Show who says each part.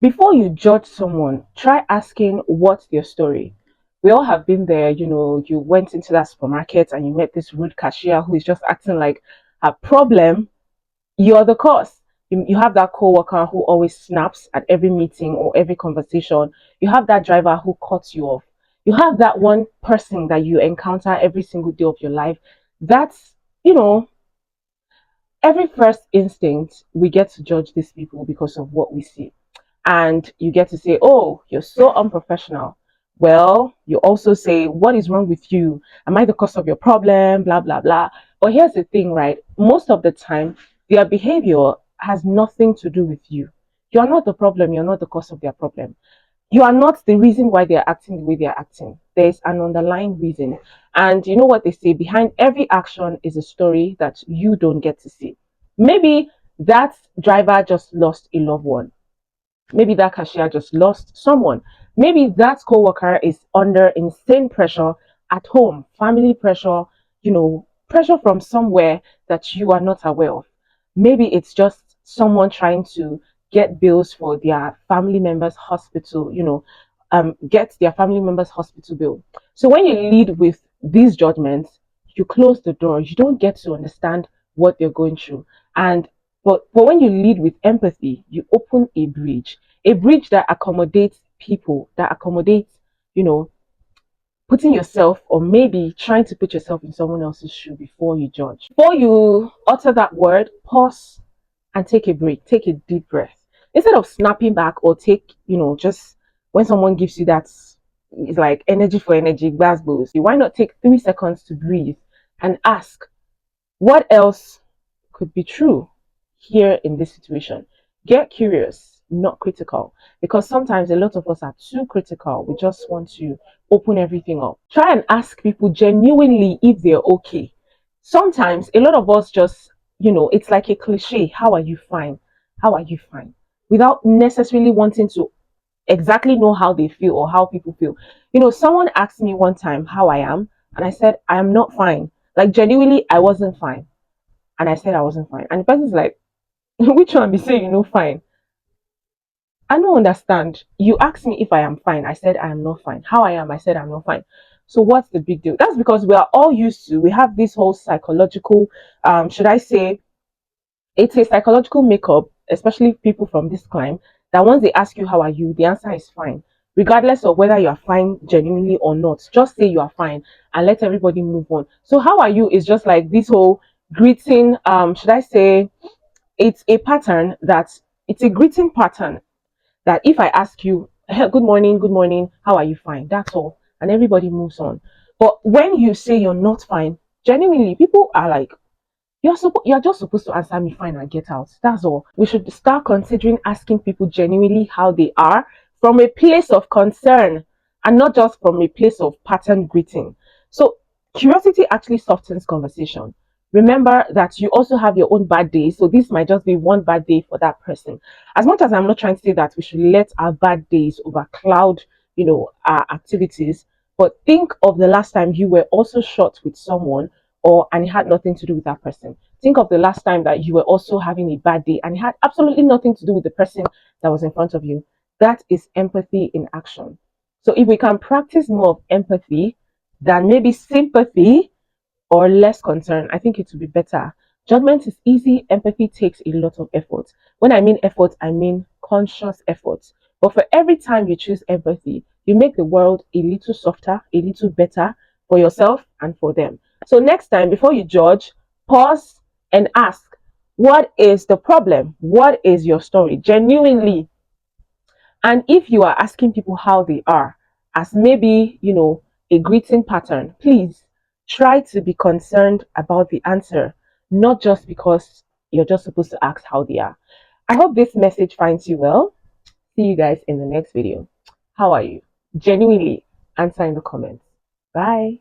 Speaker 1: Before you judge someone, try asking what's their story. We all have been there, you went into that supermarket and you met this rude cashier who is just acting like a problem. You're the cause. You have that coworker who always snaps at every meeting or every conversation. You have that driver who cuts you off. You have that one person that you encounter every single day of your life. That's, you know, every first instinct, we get to judge these people because of what we see. And you get to say, oh, you're so unprofessional. Well, you also say, what is wrong with you? Am I the cause of your problem? Blah, blah, blah. But here's the thing, right? Most of the time, their behavior has nothing to do with you. You're not the problem. You're not the cause of their problem. You are not the reason why they're acting the way they're acting. There's an underlying reason. And you know what they say? Behind every action is a story that you don't get to see. Maybe that driver just lost a loved one. Maybe that cashier just lost someone. Maybe that coworker is under insane pressure at home, family pressure, pressure from somewhere that you are not aware of. Maybe it's just someone trying to get bills for their family member's hospital, get their family member's hospital bill. So when you lead with these judgments, you close the door. You don't get to understand what they're going through. And but when you lead with empathy, you open a bridge that accommodates people, that accommodates, you know, putting yourself or maybe trying to put yourself in someone else's shoe before you judge. Before you utter that word, pause and take a break, take a deep breath. Instead of snapping back or take, just when someone gives you that, it's like energy for energy, gbas. Why not take 3 seconds to breathe and ask, what else could be true here in this situation? Get curious, not critical, because sometimes a lot of us are too critical. We just want to open everything up. Try and ask people genuinely if they're okay. Sometimes a lot of us just, it's like a cliche. How are you fine? How are you fine? Without necessarily wanting to exactly know how they feel or how people feel. Someone asked me one time how I am, and I said, I am not fine. Like, genuinely, I wasn't fine. And I said I wasn't fine. And the person's like, which one be saying fine? I don't understand. You asked me if I am fine. I said I am not fine. How I am, I said I'm not fine. So what's the big deal? That's because we are all used to, we have this whole psychological, should I say, it's a psychological makeup, especially people from this climb, that once they ask you how are you, the answer is fine. Regardless of whether you are fine genuinely or not, just say you are fine and let everybody move on. So how are you is just like this whole greeting, should I say, it's a pattern that it's a greeting pattern that if I ask you, "Hey, good morning, how are you? Fine," that's all, and everybody moves on. But when you say you're not fine, genuinely, people are like, you're just supposed to answer me fine and get out. That's all. We should start considering asking people genuinely how they are from a place of concern and not just from a place of pattern greeting. So curiosity actually softens conversation. Remember that you also have your own bad days. So this might just be one bad day for that person. As much as I'm not trying to say that we should let our bad days overcloud, our activities, but think of the last time you were also short with someone and it had nothing to do with that person. Think of the last time that you were also having a bad day and it had absolutely nothing to do with the person that was in front of you. That is empathy in action. So if we can practice more of empathy than maybe sympathy or less concern, I think it would be better. Judgment is easy, empathy takes a lot of effort. When I mean effort, I mean conscious effort. But for every time you choose empathy, you make the world a little softer, a little better for yourself and for them. So next time, before you judge, pause and ask, what is the problem? What is your story? Genuinely. And if you are asking people how they are, as maybe, a greeting pattern, please try to be concerned about the answer, not just because you're just supposed to ask how they are. I hope this message finds you well. See you guys in the next video. How are you? Genuinely answer in the comments. Bye.